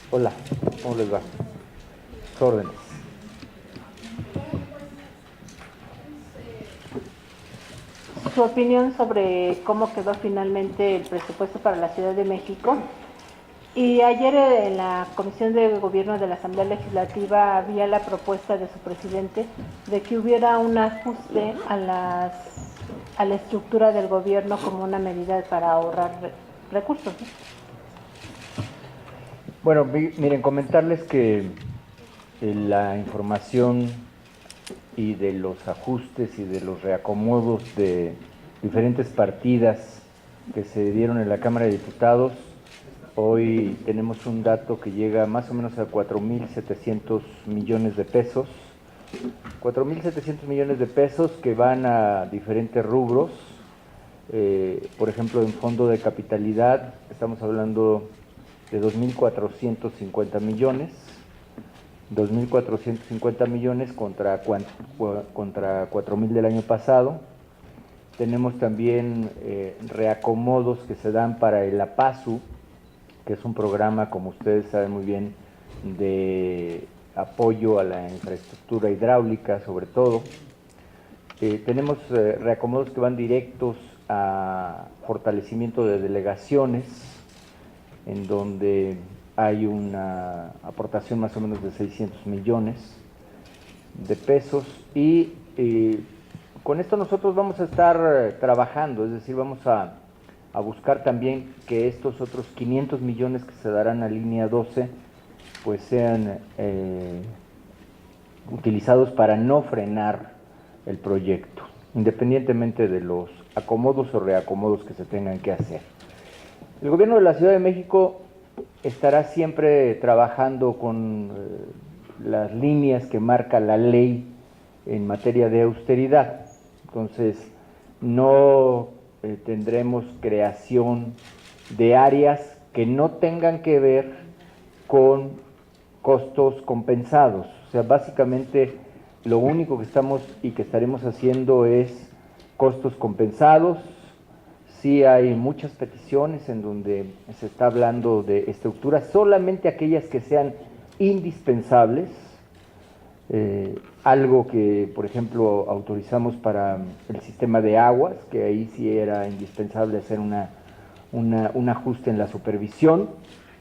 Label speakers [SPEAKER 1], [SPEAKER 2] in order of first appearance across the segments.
[SPEAKER 1] Hola, ¿cómo les va? Sus órdenes.
[SPEAKER 2] Su opinión sobre cómo quedó finalmente el presupuesto para la Ciudad de México. Y ayer en la Comisión de Gobierno de la Asamblea Legislativa había la propuesta de su presidente de que hubiera un ajuste a la estructura del gobierno como una medida para ahorrar recursos, ¿no?
[SPEAKER 1] Bueno, miren, comentarles que la información y de los ajustes y de los reacomodos de diferentes partidas que se dieron en la Cámara de Diputados, hoy tenemos un dato que llega más o menos a 4.700 millones de pesos. 4.700 millones de pesos que van a diferentes rubros. Por ejemplo, en fondo de capitalidad estamos hablando de 2.450 millones. 2.450 millones contra 4.000 del año pasado. Tenemos también reacomodos que se dan para el APASU, que es un programa, como ustedes saben muy bien, de apoyo a la infraestructura hidráulica, sobre todo. Tenemos reacomodos que van directos a fortalecimiento de delegaciones, en donde hay una aportación más o menos de 600 millones de pesos y con esto nosotros vamos a estar trabajando, es decir, vamos a buscar también que estos otros 500 millones que se darán a línea 12 pues sean utilizados para no frenar el proyecto, independientemente de los acomodos o reacomodos que se tengan que hacer. El gobierno de la Ciudad de México estará siempre trabajando con las líneas que marca la ley en materia de austeridad. Entonces, no tendremos creación de áreas que no tengan que ver con costos compensados. O sea, básicamente lo único que estamos y que estaremos haciendo es costos compensados. Sí hay muchas peticiones en donde se está hablando de estructuras, solamente aquellas que sean indispensables, algo que, por ejemplo, autorizamos para el sistema de aguas, que ahí sí era indispensable hacer un ajuste en la supervisión,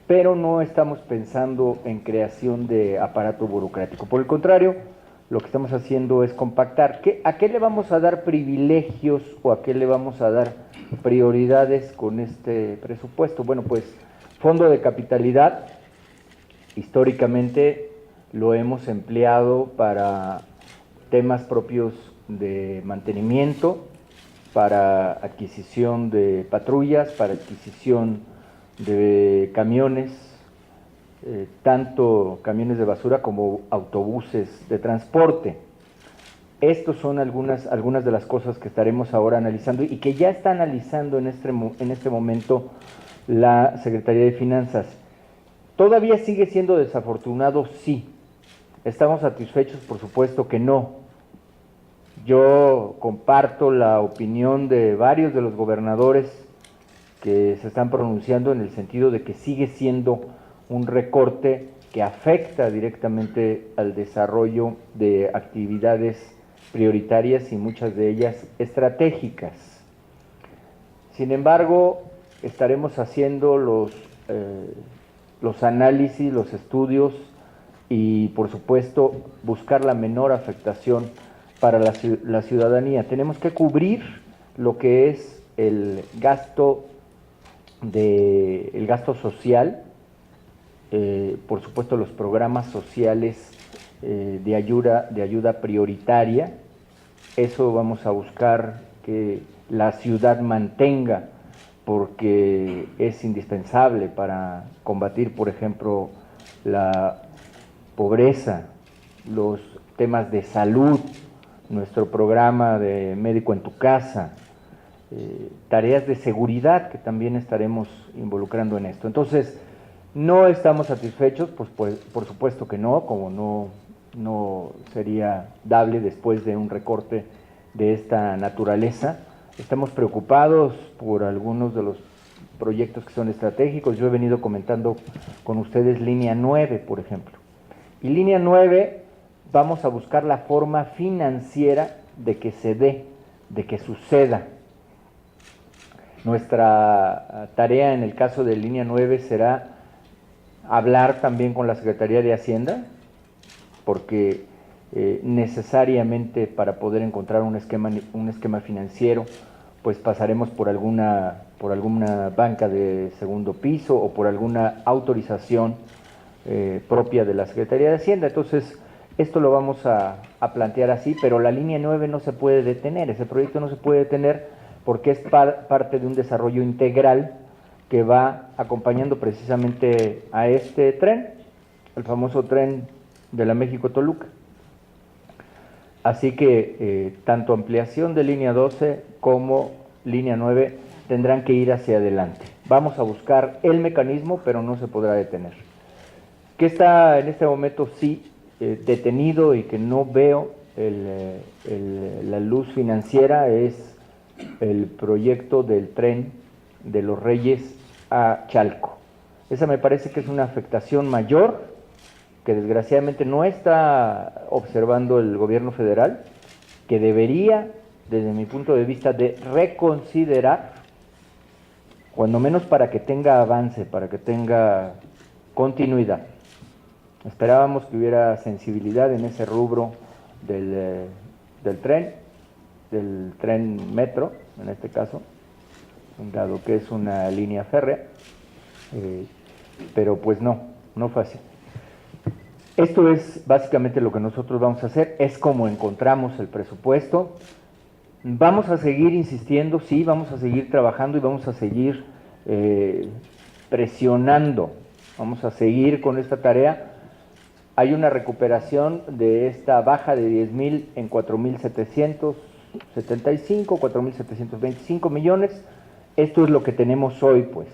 [SPEAKER 1] pero no estamos pensando en creación de aparato burocrático. Por el contrario, lo que estamos haciendo es compactar. ¿A qué le vamos a dar privilegios o a qué le vamos a dar prioridades con este presupuesto? Bueno, pues fondo de capitalidad, históricamente lo hemos empleado para temas propios de mantenimiento, para adquisición de patrullas, para adquisición de camiones, tanto camiones de basura como autobuses de transporte. Estos son algunas de las cosas que estaremos ahora analizando y que ya está analizando en este momento la Secretaría de Finanzas. ¿Todavía sigue siendo desafortunado? Sí. ¿Estamos satisfechos? Por supuesto que no. Yo comparto la opinión de varios de los gobernadores que se están pronunciando en el sentido de que sigue siendo un recorte que afecta directamente al desarrollo de actividades prioritarias y muchas de ellas estratégicas. Sin embargo, estaremos haciendo los análisis, los estudios y, por supuesto, buscar la menor afectación para la ciudadanía. Tenemos que cubrir lo que es el gasto social, por supuesto los programas sociales de ayuda prioritaria. Eso vamos a buscar que la ciudad mantenga, porque es indispensable para combatir, por ejemplo, la pobreza, los temas de salud, nuestro programa de médico en tu casa, tareas de seguridad que también estaremos involucrando en esto. Entonces, no estamos satisfechos, pues por supuesto que no, como no sería dable después de un recorte de esta naturaleza. estamos preocupados por algunos de los proyectos que son estratégicos. Yo he venido comentando con ustedes línea 9, por ejemplo. Y línea 9, vamos a buscar la forma financiera de que se dé, de que suceda. Nuestra tarea en el caso de línea 9 será hablar también con la Secretaría de Hacienda, porque necesariamente para poder encontrar un esquema financiero, pues pasaremos por alguna banca de segundo piso o por alguna autorización propia de la Secretaría de Hacienda. Entonces, esto lo vamos a plantear así, pero la línea 9 no se puede detener, ese proyecto no se puede detener porque es parte de un desarrollo integral que va acompañando precisamente a este tren, el famoso tren de la México-Toluca. Así que tanto ampliación de línea 12 como línea 9 tendrán que ir hacia adelante. Vamos a buscar el mecanismo, pero no se podrá detener. ¿Qué está en este momento sí detenido y que no veo la luz financiera? Es el proyecto del tren de Los Reyes a Chalco. Esa me parece que es una afectación mayor que desgraciadamente no está observando el gobierno federal, que debería, desde mi punto de vista, de reconsiderar, cuando menos para que tenga avance, para que tenga continuidad. Esperábamos que hubiera sensibilidad en ese rubro del tren metro, en este caso, dado que es una línea férrea, pero pues no fue así. Esto es básicamente lo que nosotros vamos a hacer, es como encontramos el presupuesto. Vamos a seguir insistiendo, sí, vamos a seguir trabajando y vamos a seguir presionando, vamos a seguir con esta tarea. Hay una recuperación de esta baja de 10,000 en 4,775, 4,725 millones. Esto es lo que tenemos hoy, pues.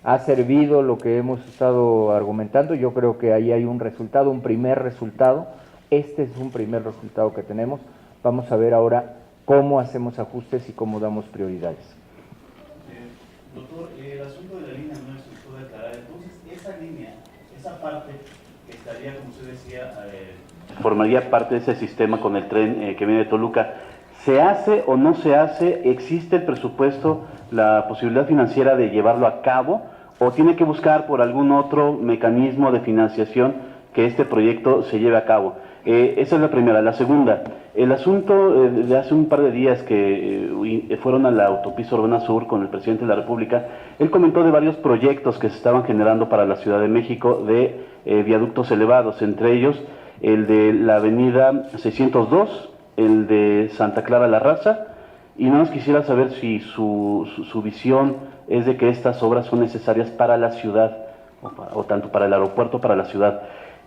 [SPEAKER 1] Ha servido lo que hemos estado argumentando. Yo creo que ahí hay un resultado, un primer resultado. Este es un primer resultado que tenemos. Vamos a ver ahora cómo hacemos ajustes y cómo damos prioridades.
[SPEAKER 3] Doctor, el asunto de la línea no es todo aclarar. Entonces, esa línea, esa parte que estaría, como usted decía, formaría parte de ese sistema con el tren que viene de Toluca. ¿Se hace o no se hace? ¿Existe el presupuesto, la posibilidad financiera de llevarlo a cabo? ¿O tiene que buscar por algún otro mecanismo de financiación que este proyecto se lleve a cabo? Esa es la primera. La segunda, el asunto de hace un par de días que fueron a la autopista Urbana Sur con el presidente de la República, él comentó de varios proyectos que se estaban generando para la Ciudad de México de viaductos elevados, entre ellos el de la avenida 602, el de Santa Clara La Raza, y no nos quisiera saber si su visión es de que estas obras son necesarias para la ciudad, o tanto para el aeropuerto, para la ciudad.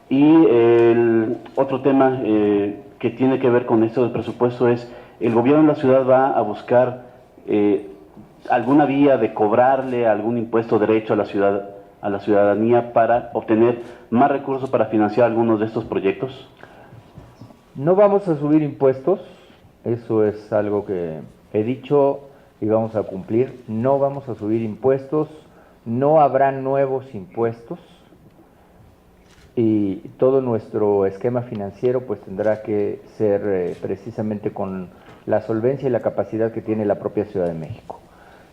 [SPEAKER 3] Y el otro tema que tiene que ver con esto del presupuesto es, el gobierno de la ciudad va a buscar alguna vía de cobrarle algún impuesto derecho a la ciudadanía para obtener más recursos para financiar algunos de estos proyectos.
[SPEAKER 1] No vamos a subir impuestos, eso es algo que he dicho y vamos a cumplir. No vamos a subir impuestos, no habrá nuevos impuestos y todo nuestro esquema financiero pues tendrá que ser precisamente con la solvencia y la capacidad que tiene la propia Ciudad de México.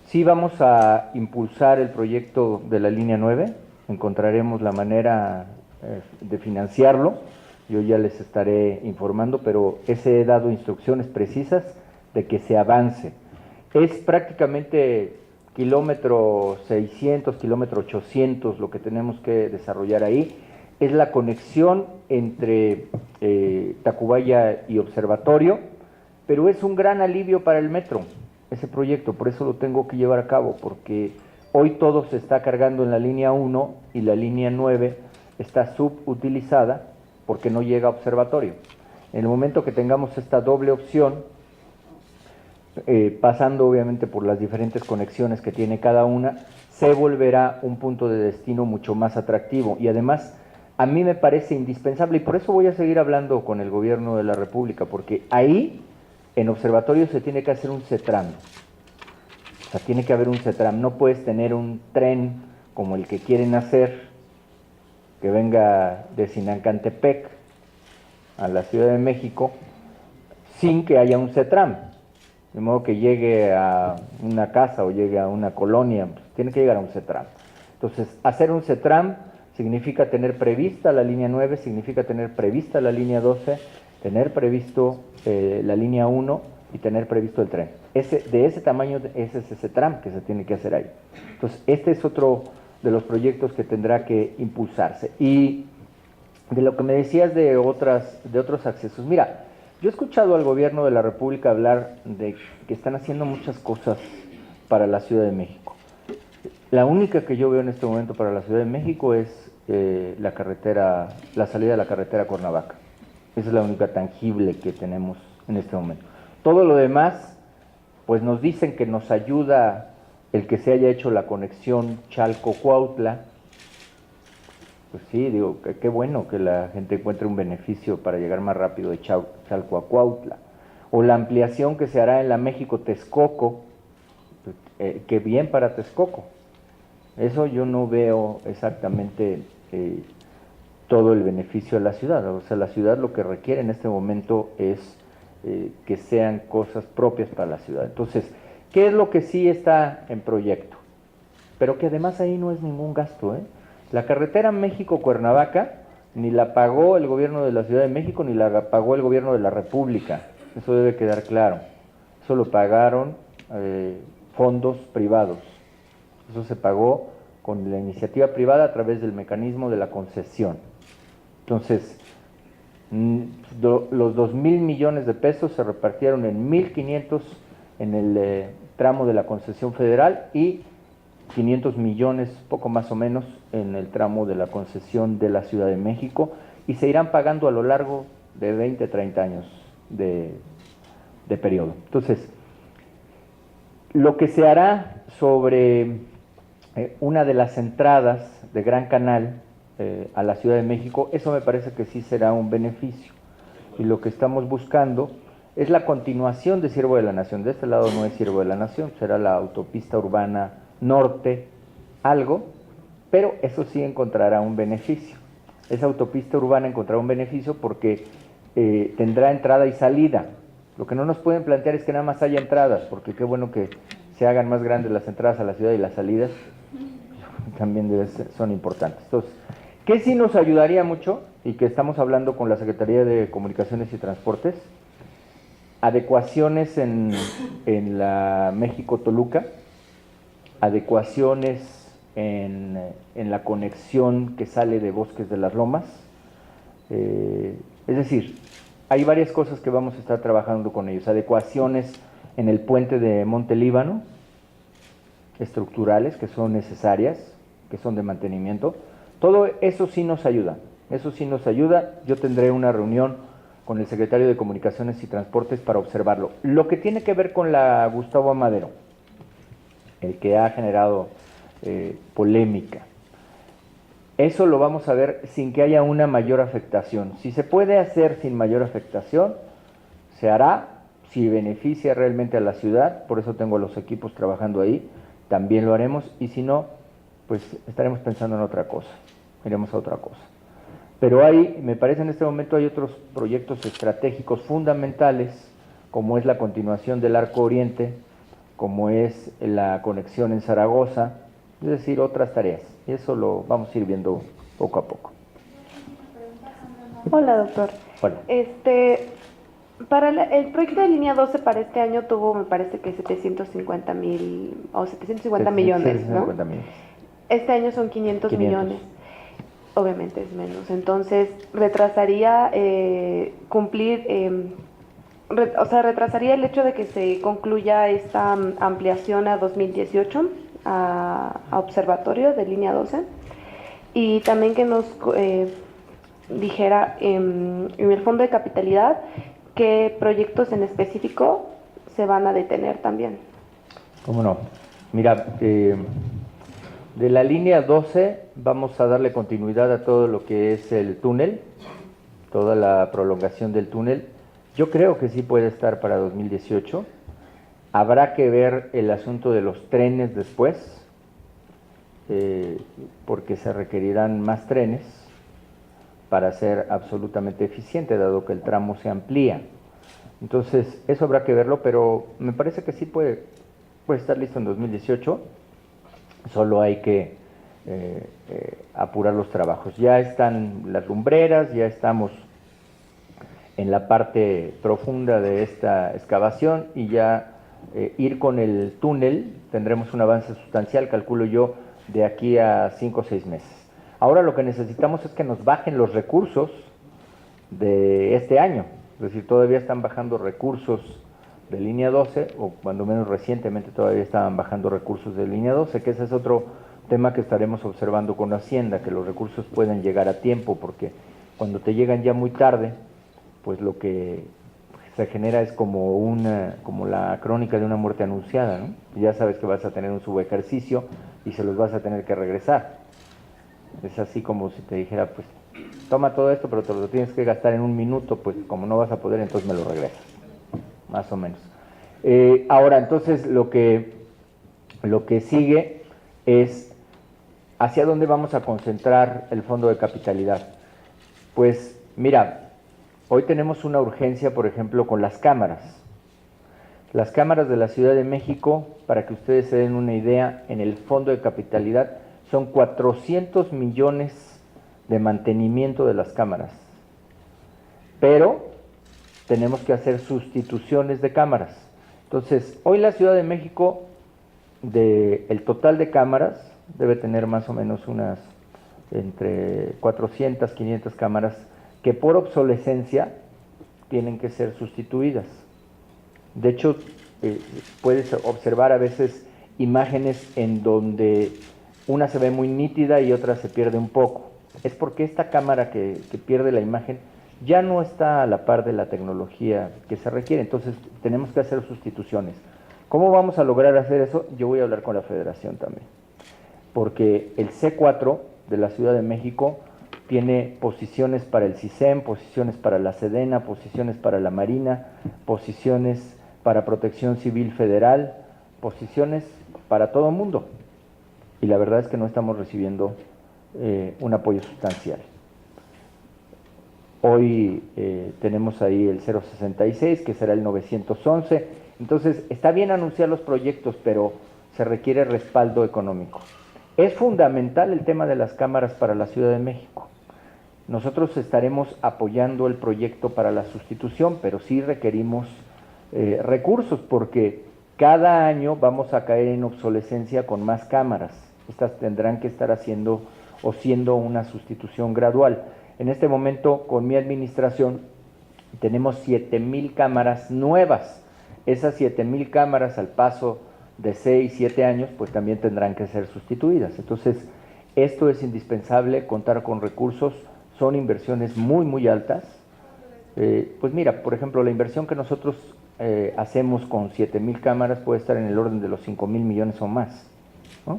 [SPEAKER 1] Sí vamos a impulsar el proyecto de la línea 9, encontraremos la manera de financiarlo. Yo ya les estaré informando, pero he dado instrucciones precisas de que se avance. Es prácticamente kilómetro 600, kilómetro 800 lo que tenemos que desarrollar ahí. Es la conexión entre Tacubaya y Observatorio, pero es un gran alivio para el metro, ese proyecto, por eso lo tengo que llevar a cabo, porque hoy todo se está cargando en la línea 1 y la línea 9 está subutilizada, porque no llega a Observatorio. En el momento que tengamos esta doble opción, pasando obviamente por las diferentes conexiones que tiene cada una, se volverá un punto de destino mucho más atractivo y además a mí me parece indispensable y por eso voy a seguir hablando con el gobierno de la República, porque ahí en observatorio se tiene que hacer un CETRAM. O sea, tiene que haber un CETRAM. No puedes tener un tren como el que quieren hacer, que venga de Sinancantepec a la Ciudad de México, sin que haya un CETRAM. De modo que llegue a una casa o llegue a una colonia, pues, tiene que llegar a un CETRAM. Entonces, hacer un CETRAM significa tener prevista la línea 9, significa tener prevista la línea 12, tener previsto la línea 1 y tener previsto el tren. De ese tamaño es ese CETRAM que se tiene que hacer ahí. Entonces, este es otro de los proyectos que tendrá que impulsarse. Y de lo que me decías de otros accesos, mira, yo he escuchado al gobierno de la República hablar de que están haciendo muchas cosas para la Ciudad de México. La única que yo veo en este momento para la Ciudad de México es la salida de la carretera Cuernavaca. Esa es la única tangible que tenemos en este momento. Todo lo demás, pues nos dicen que nos ayuda el que se haya hecho la conexión Chalco-Cuautla. Pues sí, digo, qué bueno que la gente encuentre un beneficio para llegar más rápido de Chalco a Cuautla. O la ampliación que se hará en la México-Texcoco, qué bien para Texcoco. Eso yo no veo exactamente todo el beneficio de la ciudad. O sea, la ciudad lo que requiere en este momento es que sean cosas propias para la ciudad. Entonces, ¿qué es lo que sí está en proyecto? Pero que además ahí no es ningún gasto, ¿eh? La carretera México-Cuernavaca ni la pagó el gobierno de la Ciudad de México ni la pagó el gobierno de la República. Eso debe quedar claro. Eso lo pagaron fondos privados. Eso se pagó con la iniciativa privada a través del mecanismo de la concesión. Entonces, los 2,000 millones de pesos se repartieron en 1,500 en el tramo de la concesión federal y 500 millones, poco más o menos, en el tramo de la concesión de la Ciudad de México, y se irán pagando a lo largo de 20, 30 años de periodo. Entonces, lo que se hará sobre una de las entradas de Gran Canal a la Ciudad de México, eso me parece que sí será un beneficio. Y lo que estamos buscando es la continuación de Ciervo de la Nación. De este lado no es Ciervo de la Nación, será la autopista urbana norte, algo, pero eso sí encontrará un beneficio. Esa autopista urbana encontrará un beneficio porque tendrá entrada y salida. Lo que no nos pueden plantear es que nada más haya entradas, porque qué bueno que se hagan más grandes las entradas a la ciudad y las salidas también son importantes. Entonces, ¿qué sí nos ayudaría mucho? Y que estamos hablando con la Secretaría de Comunicaciones y Transportes, adecuaciones en la México-Toluca, adecuaciones en la conexión que sale de Bosques de las Lomas. Es decir, hay varias cosas que vamos a estar trabajando con ellos. Adecuaciones en el puente de Monte Líbano, estructurales, que son necesarias, que son de mantenimiento. Todo eso sí nos ayuda. Eso sí nos ayuda. Yo tendré una reunión con el secretario de Comunicaciones y Transportes para observarlo. Lo que tiene que ver con la Gustavo Amadero, el que ha generado polémica, eso lo vamos a ver sin que haya una mayor afectación. Si se puede hacer sin mayor afectación, se hará. Si beneficia realmente a la ciudad, por eso tengo a los equipos trabajando ahí, también lo haremos, y si no, pues estaremos pensando en otra cosa, iremos a otra cosa. Pero me parece en este momento hay otros proyectos estratégicos fundamentales, como es la continuación del Arco Oriente, como es la conexión en Zaragoza, es decir, otras tareas. Y eso lo vamos a ir viendo poco a poco.
[SPEAKER 4] Hola, doctor.
[SPEAKER 1] Hola.
[SPEAKER 4] Para el proyecto de línea 12 para este año tuvo, me parece que 750 millones, ¿no?
[SPEAKER 1] 750 millones.
[SPEAKER 4] Este año son 500 millones. Obviamente es menos. Entonces, retrasaría retrasaría el hecho de que se concluya esta ampliación a 2018 a observatorio de línea 12, y también que nos dijera en el fondo de capitalidad qué proyectos en específico se van a detener también.
[SPEAKER 1] ¿Cómo no? Mira, de la línea 12 vamos a darle continuidad a todo lo que es el túnel, toda la prolongación del túnel. Yo creo que sí puede estar para 2018. Habrá que ver el asunto de los trenes después, porque se requerirán más trenes para ser absolutamente eficiente, dado que el tramo se amplía. Entonces, eso habrá que verlo, pero me parece que sí puede estar listo en 2018, solo hay que apurar los trabajos. Ya están las lumbreras, ya estamos en la parte profunda de esta excavación y ya ir con el túnel tendremos un avance sustancial, calculo yo, de aquí a 5 o 6 meses. Ahora lo que necesitamos es que nos bajen los recursos de este año, es decir, todavía están bajando recursos de línea 12, o cuando menos recientemente todavía estaban bajando recursos de línea 12, que ese es otro tema que estaremos observando con Hacienda, que los recursos pueden llegar a tiempo, porque cuando te llegan ya muy tarde, pues lo que se genera es como la crónica de una muerte anunciada, ¿no? Ya sabes que vas a tener un subejercicio y se los vas a tener que regresar. Es así como si te dijera, pues, toma todo esto, pero te lo tienes que gastar en un minuto, pues como no vas a poder, entonces me lo regresas, más o menos. Ahora, entonces, lo que sigue es hacia dónde vamos a concentrar el fondo de capitalidad. Pues, mira, hoy tenemos una urgencia, por ejemplo, con las cámaras. Las cámaras de la Ciudad de México, para que ustedes se den una idea, en el fondo de capitalidad son 400 millones de mantenimiento de las cámaras. Pero tenemos que hacer sustituciones de cámaras. Entonces, hoy la Ciudad de México, el total de cámaras, debe tener más o menos unas entre 400, 500 cámaras que por obsolescencia tienen que ser sustituidas. De hecho, puedes observar a veces imágenes en donde una se ve muy nítida y otra se pierde un poco. Es porque esta cámara que pierde la imagen ya no está a la par de la tecnología que se requiere, entonces tenemos que hacer sustituciones. ¿Cómo vamos a lograr hacer eso? Yo voy a hablar con la Federación también, porque el C4 de la Ciudad de México tiene posiciones para el CISEN, posiciones para la Sedena, posiciones para la Marina, posiciones para Protección Civil Federal, posiciones para todo el mundo. Y la verdad es que no estamos recibiendo un apoyo sustancial. Hoy tenemos ahí el 066, que será el 911. Entonces, está bien anunciar los proyectos, pero se requiere respaldo económico. Es fundamental el tema de las cámaras para la Ciudad de México. Nosotros estaremos apoyando el proyecto para la sustitución, pero sí requerimos recursos, porque cada año vamos a caer en obsolescencia con más cámaras. Estas tendrán que estar haciendo o siendo una sustitución gradual. En este momento, con mi administración, tenemos 7,000 cámaras nuevas. Esas 7,000 cámaras, al paso de 6, 7 años, pues también tendrán que ser sustituidas. Entonces, esto es indispensable, contar con recursos, son inversiones muy, muy altas. Pues mira, por ejemplo, la inversión que nosotros hacemos con 7,000 cámaras puede estar en el orden de los 5,000 millones o más, ¿no?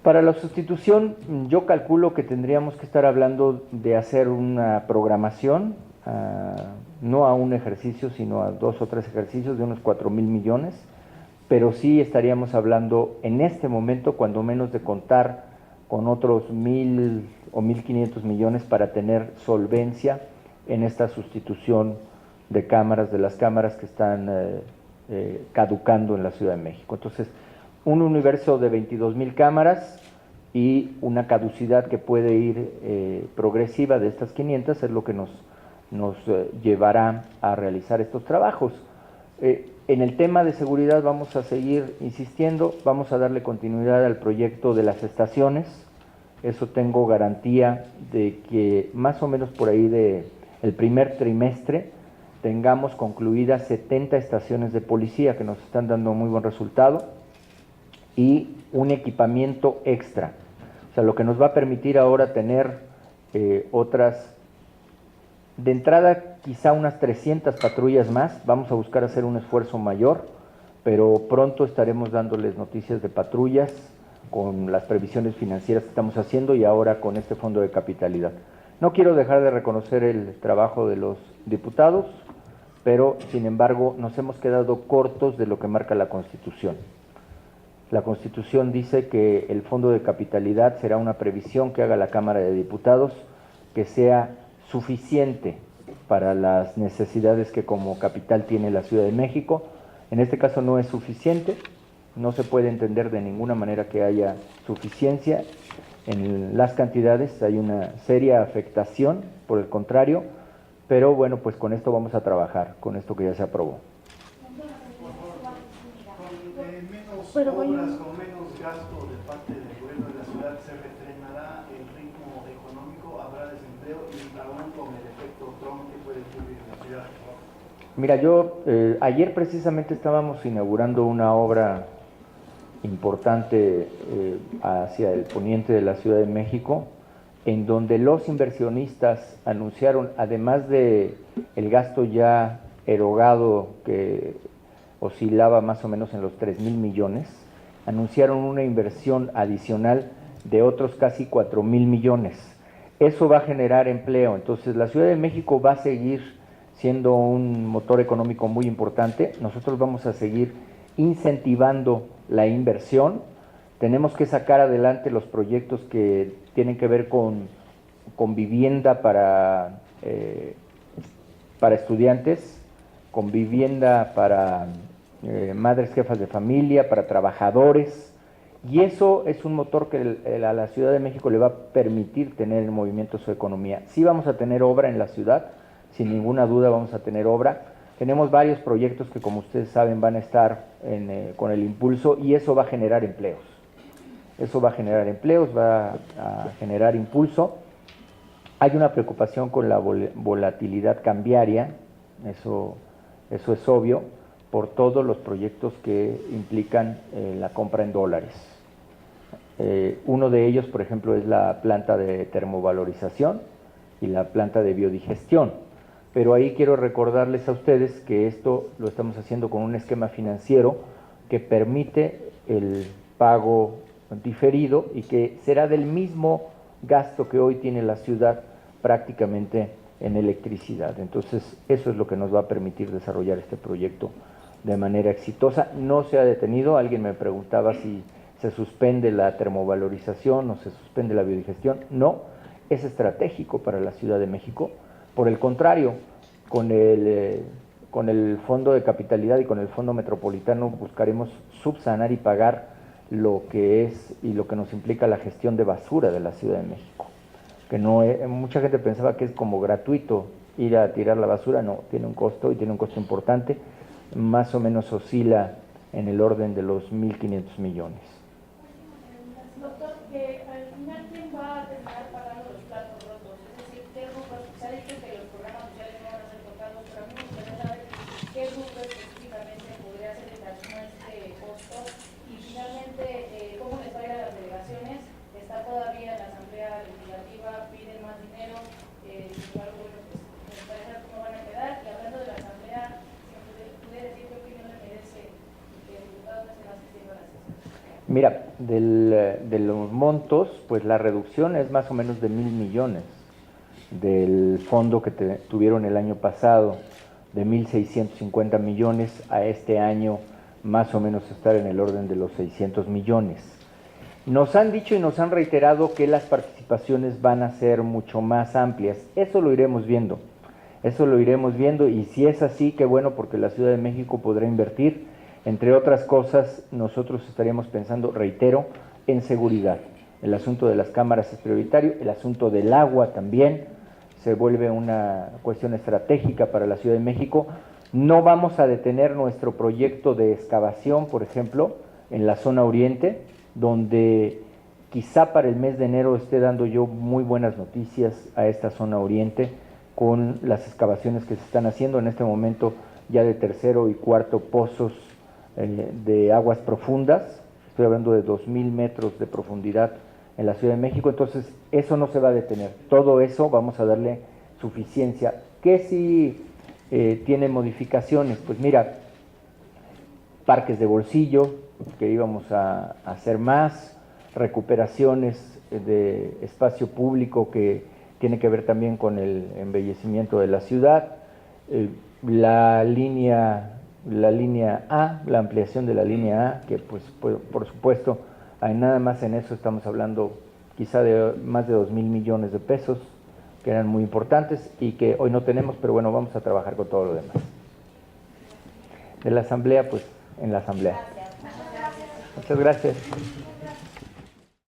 [SPEAKER 1] Para la sustitución, yo calculo que tendríamos que estar hablando de hacer una programación, no a un ejercicio, sino a 2 o 3 ejercicios de unos 4,000 millones, pero sí estaríamos hablando en este momento, cuando menos, de contar con otros 1,000 o 1,500 millones para tener solvencia en esta sustitución de cámaras, de las cámaras que están caducando en la Ciudad de México. Entonces, un universo de 22,000 cámaras y una caducidad que puede ir progresiva de estas 500 es lo que nos llevará a realizar estos trabajos. En el tema de seguridad vamos a seguir insistiendo, vamos a darle continuidad al proyecto de las estaciones. Eso tengo garantía de que más o menos por ahí el primer trimestre tengamos concluidas 70 estaciones de policía que nos están dando muy buen resultado, y un equipamiento extra, o sea, lo que nos va a permitir ahora tener otras, de entrada quizá unas 300 patrullas más. Vamos a buscar hacer un esfuerzo mayor, pero pronto estaremos dándoles noticias de patrullas con las previsiones financieras que estamos haciendo y ahora con este fondo de capitalidad. No quiero dejar de reconocer el trabajo de los diputados, pero sin embargo nos hemos quedado cortos de lo que marca la Constitución. La Constitución dice que el Fondo de Capitalidad será una previsión que haga la Cámara de Diputados que sea suficiente para las necesidades que como capital tiene la Ciudad de México. En este caso no es suficiente, no se puede entender de ninguna manera que haya suficiencia en las cantidades, hay una seria afectación, por el contrario, pero bueno, pues con esto vamos a trabajar, con esto que ya se aprobó.
[SPEAKER 5] Con menos obras, con menos gasto de parte del gobierno de la ciudad, ¿se refrenará el ritmo económico? ¿Habrá desempleo? Y aún con el efecto Trump que puede ocurrir en la ciudad.
[SPEAKER 1] Mira, yo ayer precisamente estábamos inaugurando una obra importante hacia el poniente de la Ciudad de México, en donde los inversionistas anunciaron, además de el gasto ya erogado que oscilaba más o menos en los 3,000 millones, anunciaron una inversión adicional de otros casi 4,000 millones. Eso va a generar empleo, entonces la Ciudad de México va a seguir siendo un motor económico muy importante. Nosotros vamos a seguir incentivando la inversión. Tenemos que sacar adelante los proyectos que tienen que ver con vivienda para estudiantes, con vivienda para madres jefas de familia, para trabajadores, y eso es un motor que a la Ciudad de México le va a permitir tener en movimiento su economía. Sí vamos a tener obra en la ciudad, sin ninguna duda vamos a tener obra. Tenemos varios proyectos que, como ustedes saben, van a estar con el impulso, y eso va a generar empleos. Eso va a generar empleos, va a generar impulso. Hay una preocupación con la volatilidad cambiaria, eso es obvio, por todos los proyectos que implican la compra en dólares. Uno de ellos, por ejemplo, es la planta de termovalorización y la planta de biodigestión. Pero ahí quiero recordarles a ustedes que esto lo estamos haciendo con un esquema financiero que permite el pago diferido y que será del mismo gasto que hoy tiene la ciudad prácticamente en electricidad. Entonces, eso es lo que nos va a permitir desarrollar este proyecto de manera exitosa. No se ha detenido. Alguien me preguntaba si se suspende la termovalorización o se suspende la biodigestión. No, es estratégico para la Ciudad de México. Por el contrario, con el Fondo de Capitalidad y con el Fondo Metropolitano buscaremos subsanar y pagar lo que es y lo que nos implica la gestión de basura de la Ciudad de México. Que no es, mucha gente pensaba que es como gratuito ir a tirar la basura. No, tiene un costo, y tiene un costo importante. Más o menos oscila en el orden de los 1.500 millones.
[SPEAKER 6] Doctor, que al final, ¿quién va a terminar pagando los platos rotos? Es decir, ¿qué rubros? Se ha dicho que los programas sociales no van a ser tocados, pero a mí me gustaría saber qué rubro específicamente podría ser el camino a este costo. Y finalmente, ¿cómo les va a ir a las delegaciones? Está todavía en la Asamblea Legislativa, piden más dinero, sin embargo, bueno, pues me gustaría saber cómo van a quedar. Y hablando de la Asamblea, ¿puede decir qué opinión le merece que el diputado nacional se esté haciendo la sesión?
[SPEAKER 1] Mira, de los montos, pues la reducción es más o menos de 1,000 millones del fondo que tuvieron el año pasado, de 1,650 millones a este año más o menos estar en el orden de los 600 millones. Nos han dicho y nos han reiterado que las participaciones van a ser mucho más amplias. Eso lo iremos viendo. Y si es así, qué bueno, porque la Ciudad de México podrá invertir. Entre otras cosas, nosotros estaríamos pensando, reitero, en seguridad. El asunto de las cámaras es prioritario, el asunto del agua también se vuelve una cuestión estratégica para la Ciudad de México. No vamos a detener nuestro proyecto de excavación, por ejemplo, en la zona oriente, donde quizá para el mes de enero esté dando yo muy buenas noticias a esta zona oriente con las excavaciones que se están haciendo en este momento ya de tercero y cuarto pozos de aguas profundas. Estoy hablando de 2,000 metros de profundidad en la Ciudad de México. Entonces eso no se va a detener, todo eso vamos a darle suficiencia. ¿Qué si tiene modificaciones? Pues mira, parques de bolsillo, que íbamos a hacer más, recuperaciones de espacio público que tiene que ver también con el embellecimiento de la ciudad, la línea A, la ampliación de la línea A, que pues por supuesto, nada más en eso estamos hablando quizá de más de 2,000 millones de pesos, que eran muy importantes y que hoy no tenemos, pero bueno, vamos a trabajar con todo lo demás. De la asamblea, pues en la asamblea. Muchas gracias.